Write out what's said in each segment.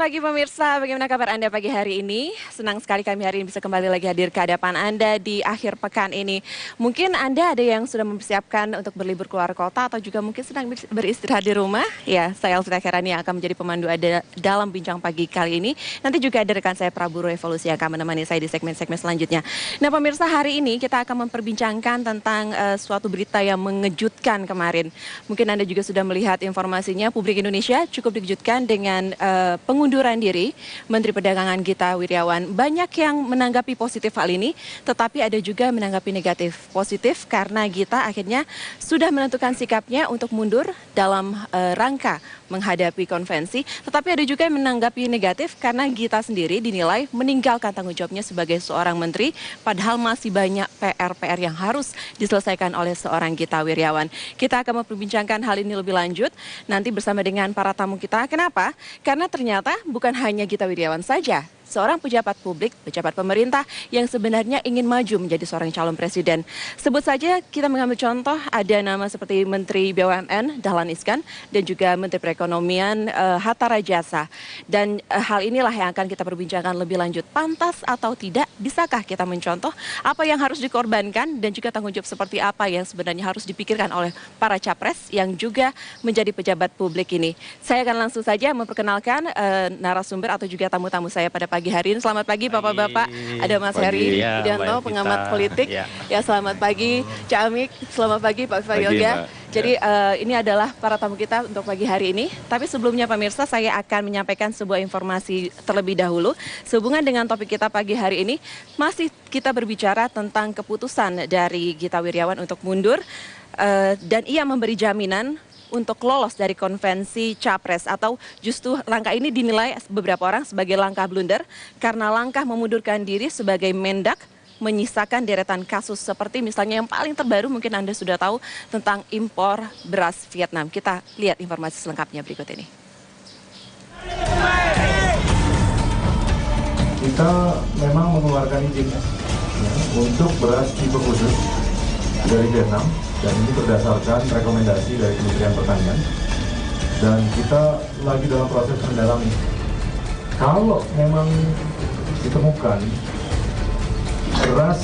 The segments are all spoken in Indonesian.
pagi pemirsa, bagaimana kabar Anda pagi hari ini? Senang sekali kami hari ini bisa kembali lagi hadir ke hadapan Anda di akhir pekan ini. Mungkin Anda ada yang sudah mempersiapkan untuk berlibur keluar kota atau juga mungkin sedang beristirahat di rumah. Ya, saya Elvita Khairani yang akan menjadi pemandu Anda dalam bincang pagi kali ini. Nanti juga ada rekan saya Prabu Revolusi yang akan menemani saya di segmen-segmen selanjutnya. Nah pemirsa, hari ini kita akan memperbincangkan tentang suatu berita yang mengejutkan kemarin. Mungkin Anda juga sudah melihat informasinya, publik Indonesia cukup dikejutkan dengan pengunduran diri Menteri Perdagangan Gita Wirjawan. Banyak yang menanggapi positif hal ini, tetapi ada juga menanggapi negatif. Positif karena Gita akhirnya sudah menentukan sikapnya untuk mundur dalam rangka menghadapi konvensi, tetapi ada juga yang menanggapi negatif karena Gita sendiri dinilai meninggalkan tanggung jawabnya sebagai seorang menteri, padahal masih banyak PR-PR yang harus diselesaikan oleh seorang Gita Wirjawan. Kita akan memperbincangkan hal ini lebih lanjut nanti bersama dengan para tamu kita. Kenapa? Karena ternyata bukan hanya Gita Wirjawan saja, seorang pejabat publik, pejabat pemerintah yang sebenarnya ingin maju menjadi seorang calon presiden. Sebut saja kita mengambil contoh ada nama seperti Menteri BUMN Dahlan Iskan dan juga Menteri Perekonomian Hatta Rajasa. Dan hal inilah yang akan kita perbincangkan lebih lanjut. Pantas atau tidak, bisakah kita mencontoh apa yang harus dikorbankan dan juga tanggung jawab seperti apa yang sebenarnya harus dipikirkan oleh para capres yang juga menjadi pejabat publik ini. Saya akan langsung saja memperkenalkan narasumber atau juga tamu-tamu saya pada pagi hari ini. Selamat pagi Bapak-Bapak. Ada Mas Heri Widianto, pengamat politik. Ya, selamat pagi Cak Amik. Selamat pagi Pak Yoga. Jadi ini adalah para tamu kita untuk pagi hari ini. Tapi sebelumnya pemirsa, saya akan menyampaikan sebuah informasi terlebih dahulu. Sehubungan dengan topik kita pagi hari ini, masih kita berbicara tentang keputusan dari Gita Wirjawan untuk mundur. Dan ia memberi jaminan untuk lolos dari konvensi capres, atau justru langkah ini dinilai beberapa orang sebagai langkah blunder karena langkah memundurkan diri sebagai Mendak menyisakan deretan kasus seperti misalnya yang paling terbaru mungkin Anda sudah tahu tentang impor beras Vietnam. Kita lihat informasi selengkapnya berikut ini. Kita memang mengeluarkan izin untuk beras tipe khusus dari Vietnam, dan ini berdasarkan rekomendasi dari Kementerian Pertanian, dan kita lagi dalam proses mendalami. Kalau memang ditemukan beras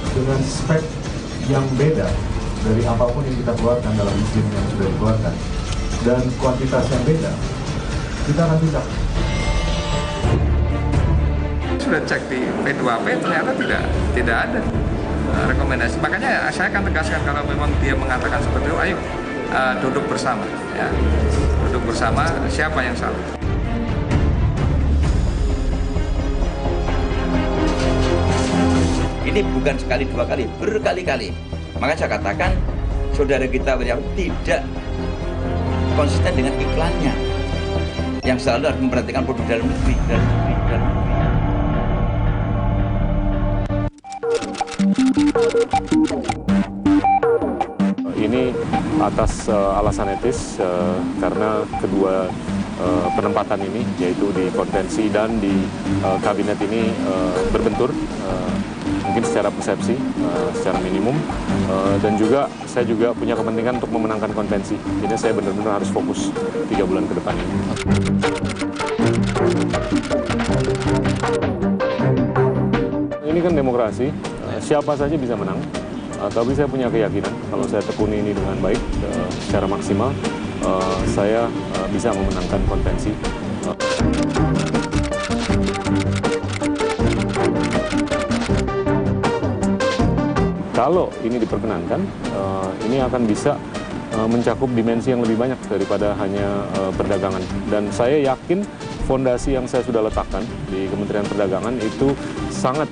dengan spek yang beda dari apapun yang kita keluarkan dalam izin yang sudah dikeluarkan dan kuantitas yang beda, kita akan tindak. Sudah cek di P2P, ternyata tidak ada rekomendasi. Makanya saya akan tegaskan kalau memang dia mengatakan seperti itu, ayo duduk bersama, ya. Duduk bersama, siapa yang salah. Ini bukan sekali dua kali, berkali-kali. Maka saya katakan saudara Gita Wirjawan tidak konsisten dengan iklannya yang selalu harus memperhatikan produk dalam negeri. Ini atas alasan etis karena kedua penempatan ini, yaitu di konvensi dan di kabinet ini berbentur, mungkin secara persepsi, secara minimum, dan juga saya juga punya kepentingan untuk memenangkan konvensi. Jadi saya benar-benar harus fokus 3 bulan ke depan ini. Ini kan demokrasi, siapa saja bisa menang, tapi saya punya keyakinan kalau saya tekuni ini dengan baik, secara maksimal, saya bisa memenangkan konvensi. Kalau ini diperkenankan, ini akan bisa mencakup dimensi yang lebih banyak daripada hanya perdagangan. Dan saya yakin fondasi yang saya sudah letakkan di Kementerian Perdagangan itu sangat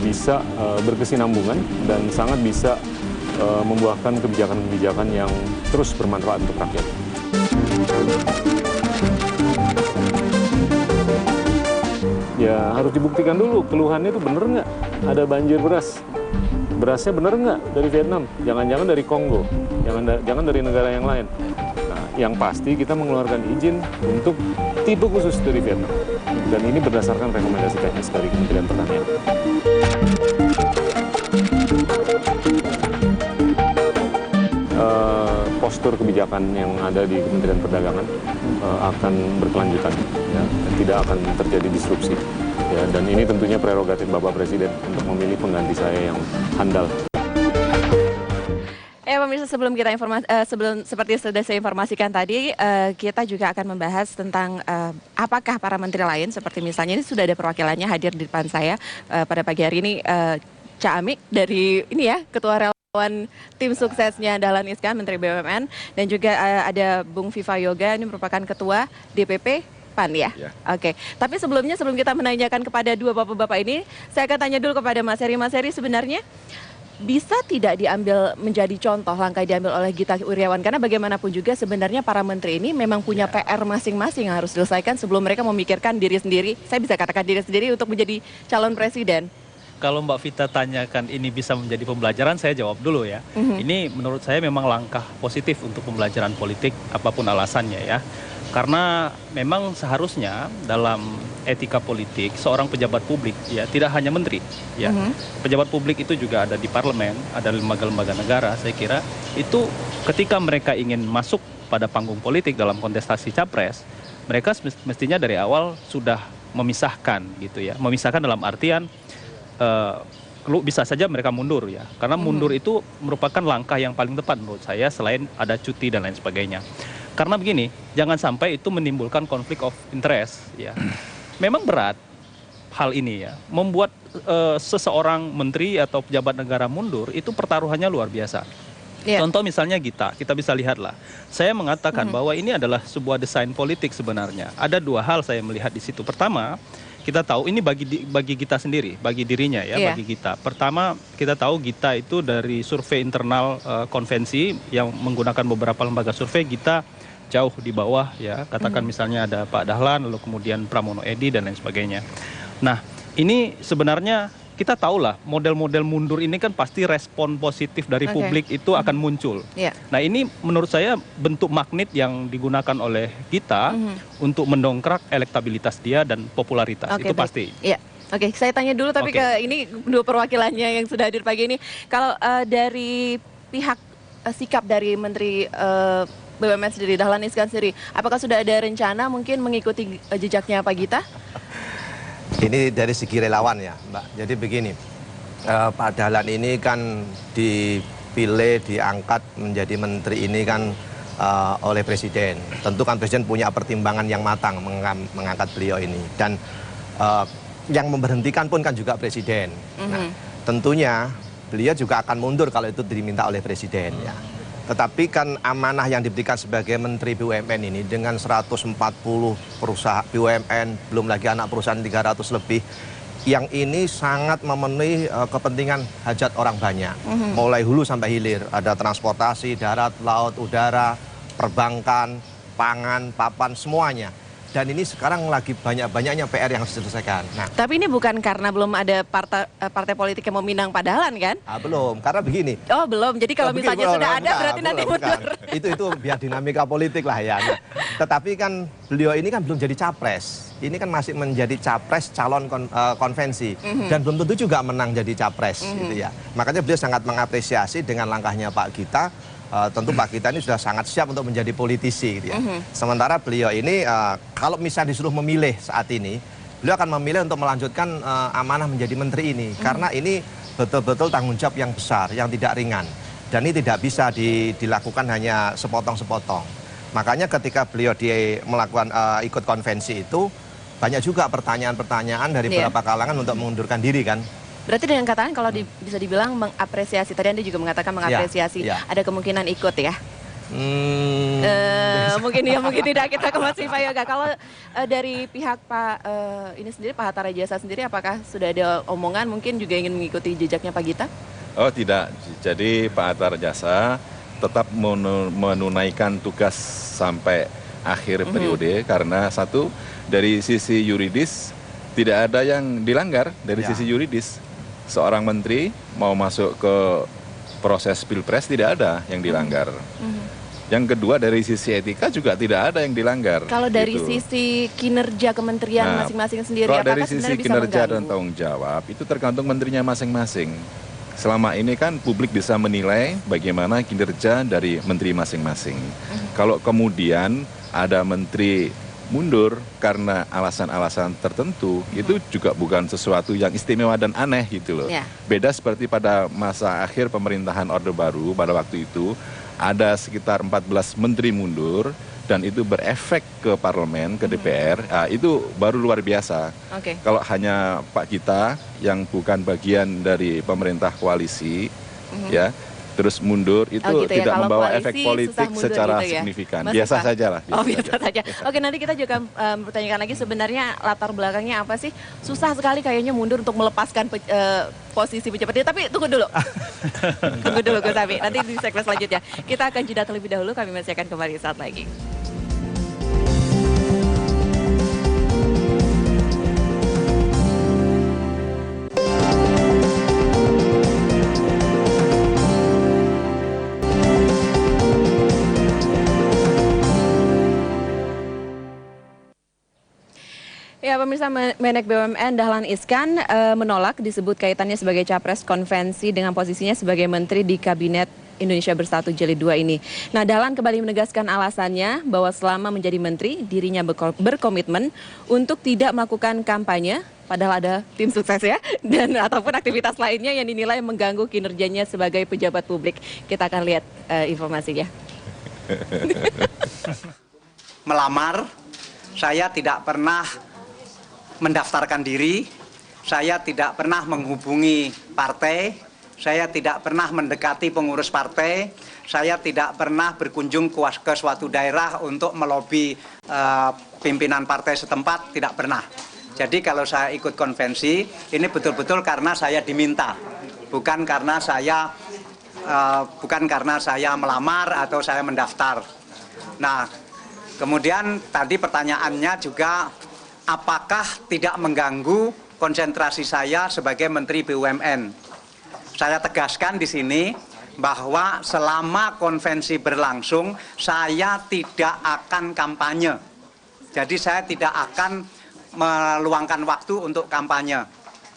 bisa berkesinambungan dan sangat bisa membuahkan kebijakan-kebijakan yang terus bermanfaat untuk rakyat. Ya harus dibuktikan dulu, keluhannya itu bener nggak ada banjir beras. Berasnya bener nggak dari Vietnam? Jangan-jangan dari Kongo, jangan dari negara yang lain. Nah, yang pasti kita mengeluarkan izin untuk tipe khusus dari Vietnam. Dan ini berdasarkan rekomendasi teknis dari Kementerian Pertanian. postur kebijakan yang ada di Kementerian Perdagangan akan berkelanjutan, ya, dan tidak akan terjadi disrupsi. Ya, dan ini tentunya prerogatif Bapak Presiden untuk memilih pengganti saya yang handal. Pemirsa, sebelum kita seperti sudah saya informasikan tadi, kita juga akan membahas tentang apakah para menteri lain, seperti misalnya ini sudah ada perwakilannya hadir di depan saya pada pagi hari ini, Cak Amik dari ini ya, Ketua Relawan Tim Suksesnya Dahlan Iskan, Menteri BUMN, dan juga ada Bung Viva Yoga, ini merupakan Ketua DPP PAN ya? Oke. Tapi sebelum kita menanyakan kepada dua bapak-bapak ini, saya akan tanya dulu kepada Mas Heri. Mas Heri, sebenarnya bisa tidak diambil menjadi contoh langkah diambil oleh Gita Wirjawan, karena bagaimanapun juga sebenarnya para menteri ini memang punya PR masing-masing yang harus diselesaikan sebelum mereka memikirkan diri sendiri, saya bisa katakan diri sendiri untuk menjadi calon presiden. Kalau Mbak Vita tanyakan ini bisa menjadi pembelajaran, saya jawab dulu ya. Ini menurut saya memang langkah positif untuk pembelajaran politik apapun alasannya ya. Karena memang seharusnya dalam etika politik seorang pejabat publik ya tidak hanya menteri ya. Pejabat publik itu juga ada di parlemen, ada lembaga-lembaga negara. Saya kira itu ketika mereka ingin masuk pada panggung politik dalam kontestasi capres, mereka mestinya dari awal sudah memisahkan gitu ya. Memisahkan dalam artian bisa saja mereka mundur ya. Karena mundur itu merupakan langkah yang paling tepat menurut saya selain ada cuti dan lain sebagainya. Karena begini, jangan sampai itu menimbulkan konflik of interest ya. Memang berat hal ini ya. Membuat seseorang menteri atau pejabat negara mundur itu pertaruhannya luar biasa. Contoh misalnya kita bisa lihatlah. Saya mengatakan bahwa ini adalah sebuah desain politik sebenarnya. Ada dua hal saya melihat di situ. Pertama, kita tahu ini bagi Gita sendiri, bagi dirinya ya, bagi Gita. Pertama, kita tahu Gita itu dari survei internal konvensi yang menggunakan beberapa lembaga survei, Gita jauh di bawah ya. Katakan misalnya ada Pak Dahlan, lalu kemudian Pramono Edi dan lain sebagainya. Nah, ini sebenarnya kita tahulah model-model mundur ini kan pasti respon positif dari publik itu akan muncul. Nah, ini menurut saya bentuk magnet yang digunakan oleh Gita untuk mendongkrak elektabilitas dia dan popularitas. Itu pasti. Oke, saya tanya dulu tapi ke ini dua perwakilannya yang sudah hadir pagi ini. Kalau dari pihak sikap dari Menteri BUMN sendiri, Dahlan Iskan sendiri, apakah sudah ada rencana mungkin mengikuti jejaknya Pak Gita? Ini dari segi relawan ya, Mbak. Jadi begini, Pak Dahlan ini kan dipilih, diangkat menjadi menteri ini kan oleh Presiden. Tentu kan Presiden punya pertimbangan yang matang mengangkat beliau ini. Dan yang memberhentikan pun kan juga Presiden. Nah, tentunya beliau juga akan mundur kalau itu diminta oleh Presiden ya. Tetapi kan amanah yang diberikan sebagai Menteri BUMN ini dengan 140 perusahaan BUMN, belum lagi anak perusahaan 300 lebih, yang ini sangat memenuhi kepentingan hajat orang banyak. Mulai hulu sampai hilir, ada transportasi, darat, laut, udara, perbankan, pangan, papan, semuanya. Dan ini sekarang lagi banyak-banyaknya PR yang harus diselesaikan. Nah, tapi ini bukan karena belum ada partai politik yang meminang Pak Dahlan kan? Belum, karena begini. Oh belum, jadi kalau misalnya sudah ada berarti nanti mundur. Itu biar dinamika politik lah ya. Nah, tetapi kan beliau ini kan belum jadi capres. Ini kan masih menjadi capres calon konvensi. Dan belum tentu juga menang jadi capres gitu ya. Makanya beliau sangat mengapresiasi dengan langkahnya Pak Gita. Tentu Pak Gita ini sudah sangat siap untuk menjadi politisi gitu ya. Sementara beliau ini kalau misalnya disuruh memilih saat ini, beliau akan memilih untuk melanjutkan amanah menjadi menteri ini. Karena ini betul-betul tanggung jawab yang besar, yang tidak ringan. Dan ini tidak bisa dilakukan hanya sepotong-sepotong. Makanya ketika beliau melakukan ikut konvensi itu, banyak juga pertanyaan-pertanyaan dari beberapa kalangan untuk mengundurkan diri kan. Berarti dengan katakan kalau bisa dibilang mengapresiasi, tadi Anda juga mengatakan mengapresiasi, ada kemungkinan ikut ya? Mungkin tidak, kita ke Mas Viva Yoga. Kalau dari pihak Pak ini sendiri, Pak Hatta Rajasa sendiri, apakah sudah ada omongan mungkin juga ingin mengikuti jejaknya Pak Gita? Oh tidak, jadi Pak Hatta Rajasa tetap menunaikan tugas sampai akhir periode karena satu, dari sisi yuridis tidak ada yang dilanggar dari sisi yuridis. Seorang menteri mau masuk ke proses pilpres tidak ada yang dilanggar. Yang kedua dari sisi etika juga tidak ada yang dilanggar. Kalau dari sisi kinerja kementerian masing-masing sendiri, kalau dari apakah sisi sebenarnya bisa kinerja mengganggu? dan tanggung jawab itu tergantung menterinya masing-masing. selama ini kan publik bisa menilai bagaimana kinerja dari menteri masing-masing. Kalau kemudian ada menteri mundur karena alasan-alasan tertentu, itu juga bukan sesuatu yang istimewa dan aneh gitu loh. Beda seperti pada masa akhir pemerintahan Orde Baru, pada waktu itu ada sekitar 14 menteri mundur, dan itu berefek ke parlemen, ke DPR, itu baru luar biasa. Kalau hanya Pak Gita yang bukan bagian dari pemerintah koalisi, ya, terus mundur, itu gitu ya, tidak kalau membawa koalisi efek politik susah mundur secara gitu ya, signifikan. Mas Biasa Eva? saja lah. Biasa saja. Oke, nanti kita juga bertanyakan lagi sebenarnya latar belakangnya apa sih? Susah sekali kayaknya mundur untuk melepaskan posisi pejabat ini. Tapi tunggu dulu. Tunggu dulu Gus Abi. Nanti di segmen selanjutnya. Kita akan jeda terlebih dahulu. Kami masih akan kembali saat lagi. Ya, pemirsa, Menek BUMN Dahlan Iskan menolak disebut kaitannya sebagai capres konvensi dengan posisinya sebagai menteri di Kabinet Indonesia Bersatu Jilid 2 ini. Nah, Dahlan kembali menegaskan alasannya bahwa selama menjadi menteri, dirinya berkomitmen untuk tidak melakukan kampanye, padahal ada tim sukses ya, dan ataupun aktivitas lainnya yang dinilai mengganggu kinerjanya sebagai pejabat publik. Kita akan lihat informasinya. Melamar, saya tidak pernah mendaftarkan diri, saya tidak pernah menghubungi partai, saya tidak pernah mendekati pengurus partai, saya tidak pernah berkunjung ke suatu daerah untuk melobi pimpinan partai setempat, tidak pernah. Jadi kalau saya ikut konvensi, ini betul-betul karena saya diminta, bukan karena saya melamar atau saya mendaftar. Nah, kemudian tadi pertanyaannya juga, apakah tidak mengganggu konsentrasi saya sebagai Menteri BUMN? Saya tegaskan di sini bahwa selama konvensi berlangsung, saya tidak akan kampanye. Jadi saya tidak akan meluangkan waktu untuk kampanye.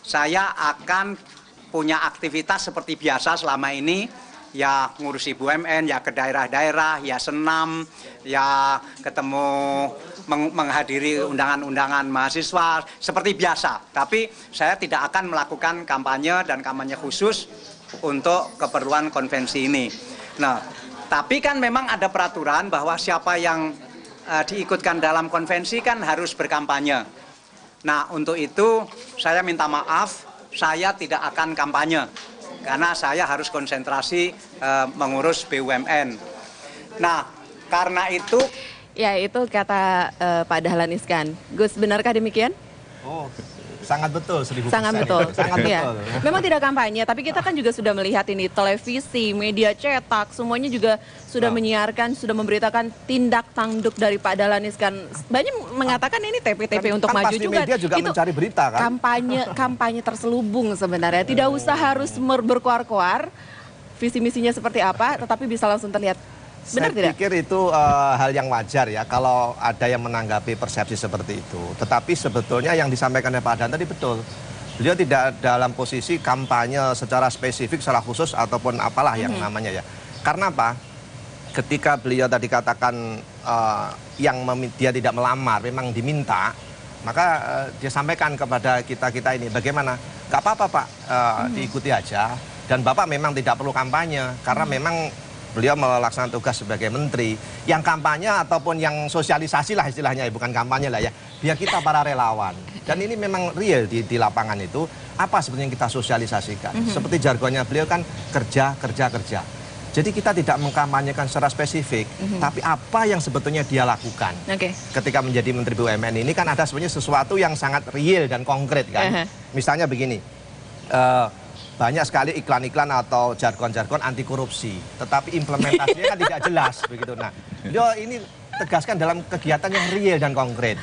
Saya akan punya aktivitas seperti biasa selama ini, ya ngurusi BUMN, ya ke daerah-daerah, ya senam, ya ketemu menghadiri undangan-undangan mahasiswa seperti biasa. Tapi saya tidak akan melakukan kampanye dan kampanye khusus untuk keperluan konvensi ini. Nah, tapi kan memang ada peraturan bahwa siapa yang diikutkan dalam konvensi kan harus berkampanye. Nah, untuk itu saya minta maaf, saya tidak akan kampanye karena saya harus konsentrasi mengurus BUMN. Nah, karena itu... Ya, itu kata Pak Dahlan Iskan. Gus, benarkah demikian? Oh, sangat betul, 1000%. Sangat betul. Sangat betul. Memang tidak kampanye, tapi kita kan juga sudah melihat ini, televisi, media cetak, semuanya juga sudah menyiarkan, sudah memberitakan tindak tanduk dari Pak Dahlan Iskan. Banyak mengatakan ini TP-TP untuk maju juga. Media juga itu mencari berita kan? Kampanye terselubung sebenarnya. Tidak usah harus berkuar-kuar visi misinya seperti apa, tetapi bisa langsung terlihat. Benar Saya pikir itu hal yang wajar ya kalau ada yang menanggapi persepsi seperti itu. Tetapi sebetulnya yang disampaikan oleh Pak Dahlan tadi betul. Beliau tidak dalam posisi kampanye secara spesifik, secara khusus ataupun apalah yang namanya ya. Karena apa? Ketika beliau tadi katakan dia tidak melamar, memang diminta, maka dia sampaikan kepada kita ini bagaimana? Gak apa-apa Pak, diikuti aja. Dan Bapak memang tidak perlu kampanye karena memang beliau melaksanakan tugas sebagai menteri. Yang kampanye ataupun yang sosialisasi lah istilahnya, bukan kampanye lah ya. Biar kita para relawan. Dan ini memang real di lapangan itu. Apa sebenarnya yang kita sosialisasikan? Seperti jargonnya beliau kan kerja. Jadi kita tidak mengkampanyekan secara spesifik. Tapi apa yang sebetulnya dia lakukan. Ketika menjadi Menteri BUMN ini kan ada sebenarnya sesuatu yang sangat real dan konkret kan. Misalnya begini. Banyak sekali iklan-iklan atau jargon-jargon anti korupsi, tetapi implementasinya kan tidak jelas begitu. Nah, beliau ini tegaskan dalam kegiatan yang real dan konkret.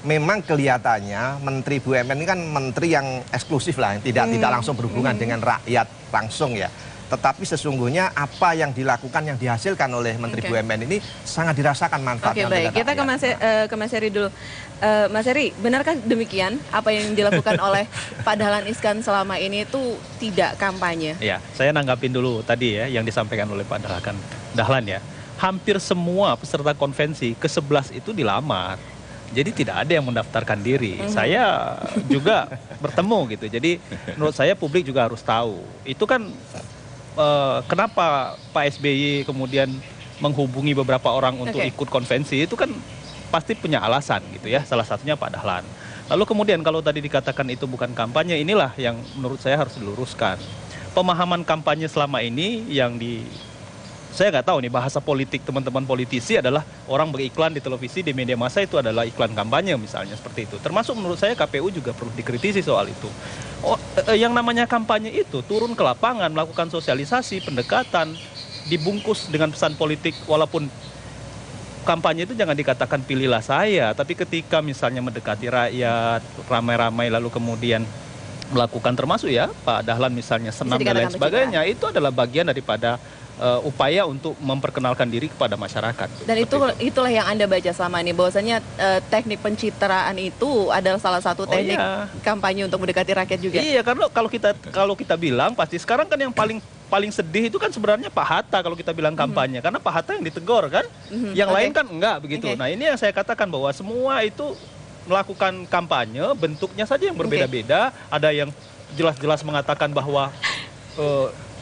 Memang kelihatannya Menteri BUMN ini kan menteri yang eksklusif lah, yang tidak langsung berhubungan dengan rakyat langsung ya. Tetapi sesungguhnya apa yang dilakukan, yang dihasilkan oleh Menteri BUMN ini sangat dirasakan manfaatnya. Oke, baik. Kita ke Mas Heri dulu. Mas Heri, benarkah demikian apa yang dilakukan oleh Pak Dahlan Iskan selama ini itu tidak kampanye? Ya, saya nanggapin dulu tadi ya yang disampaikan oleh Pak Dahlan ya. Hampir semua peserta konvensi ke-11 itu dilamar. Jadi tidak ada yang mendaftarkan diri. Saya juga bertemu gitu. Jadi menurut saya publik juga harus tahu. Itu kan kenapa Pak SBY kemudian menghubungi beberapa orang untuk ikut konvensi, itu kan pasti punya alasan gitu ya, salah satunya Pak Dahlan. Lalu kemudian kalau tadi dikatakan itu bukan kampanye, inilah yang menurut saya harus diluruskan. Pemahaman kampanye selama ini yang saya nggak tahu nih, bahasa politik teman-teman politisi adalah orang beriklan di televisi, di media massa itu adalah iklan kampanye misalnya, seperti itu. Termasuk menurut saya KPU juga perlu dikritisi soal itu. Yang namanya kampanye itu turun ke lapangan, melakukan sosialisasi, pendekatan, dibungkus dengan pesan politik. Walaupun kampanye itu jangan dikatakan pilihlah saya, tapi ketika misalnya mendekati rakyat, ramai-ramai lalu kemudian melakukan, termasuk ya Pak Dahlan misalnya senam dan lain sebagainya, itu adalah bagian daripada upaya untuk memperkenalkan diri kepada masyarakat. Dan itulah yang Anda baca selama ini, bahwasanya teknik pencitraan itu adalah salah satu teknik kampanye untuk mendekati rakyat juga. Iya, karena kalau kita bilang pasti sekarang kan yang paling sedih itu kan sebenarnya Pak Hatta kalau kita bilang kampanye, karena Pak Hatta yang ditegur kan, yang lain kan enggak begitu. Nah, ini yang saya katakan bahwa semua itu melakukan kampanye, bentuknya saja yang berbeda-beda. Ada yang jelas-jelas mengatakan bahwa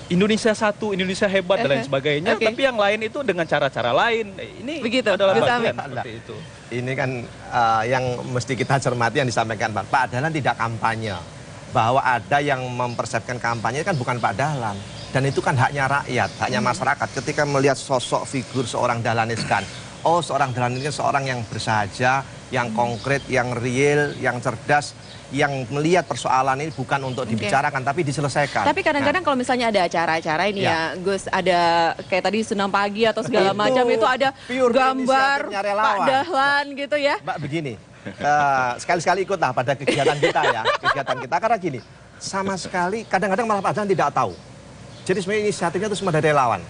Indonesia satu, Indonesia hebat dan lain sebagainya, tapi yang lain itu dengan cara-cara lain. Ini begitu adalah bagian seperti itu. Ini kan yang mesti kita cermati yang disampaikan Pak Dahlan tidak kampanye. Bahwa ada yang mempersepsikan kampanye kan bukan Pak Dahlan. Dan itu kan haknya rakyat, haknya masyarakat. Ketika melihat sosok figur seorang Dahlan Iskan, seorang Dahlan Iskan seorang yang bersahaja, yang konkret, yang real, yang cerdas, yang melihat persoalan ini bukan untuk dibicarakan tapi diselesaikan. Tapi kadang-kadang kalau misalnya ada acara-acara ini ya Gus, ada kayak tadi senam pagi atau segala macam, itu ada gambar Pak Dahlan gitu ya. Mbak, begini, sekali-sekali ikutlah pada kegiatan kita ya, karena gini, sama sekali kadang-kadang malah Pak Dahlan tidak tahu. Jadi sebenarnya inisiatifnya itu semua dari relawan.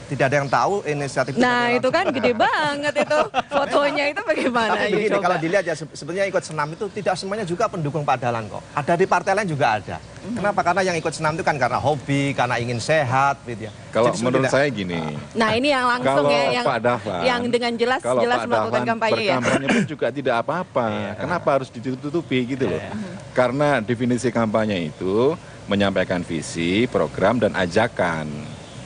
Tidak ada yang tahu inisiatif. Nah itu kan gede banget itu. Fotonya itu bagaimana? Tapi begini, kalau dilihat ya sebenarnya ikut senam itu tidak semuanya juga pendukung Pak Dahlan kok. Ada di partai lain juga ada. Kenapa? Karena yang ikut senam itu kan karena hobi, karena ingin sehat gitu ya. Kalau menurut saya gini. Nah ini yang langsung ya, yang dengan jelas melakukan kampanye ya. Berkampanye pun juga tidak apa-apa. Kenapa harus ditutupi gitu loh. Karena definisi kampanye itu menyampaikan visi, program, dan ajakan.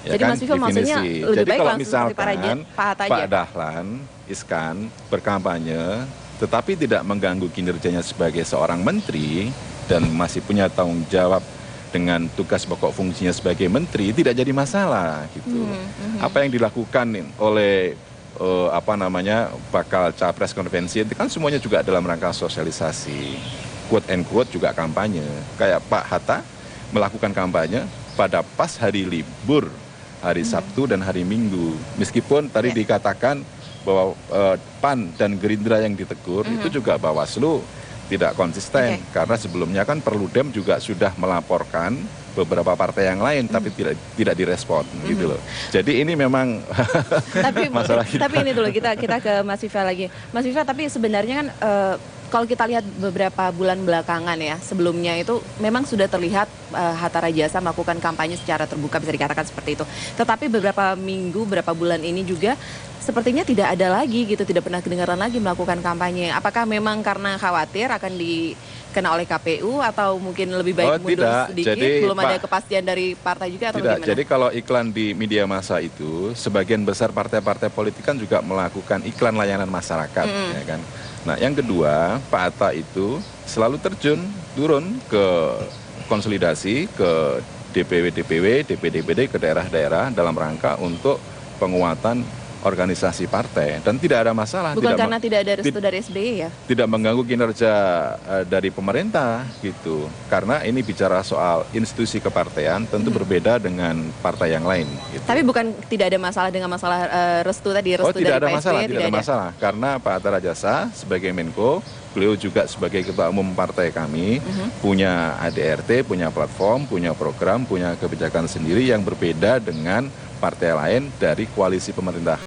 Ya. Jadi kan, Mas Viva maksudnya lebih jadi baik kalau misalkan Pak Dahlan Iskan berkampanye, tetapi tidak mengganggu kinerjanya sebagai seorang menteri dan masih punya tanggung jawab dengan tugas pokok fungsinya sebagai menteri, tidak jadi masalah gitu. Apa yang dilakukan oleh bakal capres konvensi itu kan semuanya juga dalam rangka sosialisasi, quote and quote juga kampanye. Kayak Pak Hatta melakukan kampanye pada pas hari libur, hari Sabtu dan hari Minggu. Meskipun tadi dikatakan bahwa PAN dan Gerindra yang ditegur, itu juga Bawaslu tidak konsisten. Karena sebelumnya kan Perludem juga sudah melaporkan beberapa partai yang lain, tapi tidak direspon gitu loh. Jadi ini memang masalah kita. Tapi ini dulu kita ke Mas Viva lagi. Mas Viva, tapi sebenarnya kan kalau kita lihat beberapa bulan belakangan ya, sebelumnya itu memang sudah terlihat Hatta Rajasa melakukan kampanye secara terbuka, bisa dikatakan seperti itu. Tetapi beberapa minggu, beberapa bulan ini juga sepertinya tidak ada lagi gitu, tidak pernah kedengaran lagi melakukan kampanye. Apakah memang karena khawatir akan dikena oleh KPU atau mungkin lebih baik mundur sedikit? Jadi, belum ada kepastian dari partai juga atau bagaimana? Jadi kalau iklan di media massa itu, sebagian besar partai-partai politik kan juga melakukan iklan layanan masyarakat, ya kan. Nah, yang kedua, Pak Hatta itu selalu turun ke konsolidasi, ke DPW, DPD, ke daerah-daerah dalam rangka untuk penguatan organisasi partai dan tidak ada masalah. Bukan karena tidak ada restu dari SBY ya? Tidak mengganggu kinerja dari pemerintah gitu. Karena ini bicara soal institusi kepartean tentu berbeda dengan partai yang lain. Gitu. Tapi bukan tidak ada masalah dengan masalah restu tadi, restu tidak dari ada Pak masalah, SBY? tidak ada masalah. Karena Pak Hatta Rajasa sebagai Menko, beliau juga sebagai ketua umum partai kami punya ADRT, punya platform, punya program, punya kebijakan sendiri yang berbeda dengan partai lain dari koalisi pemerintah.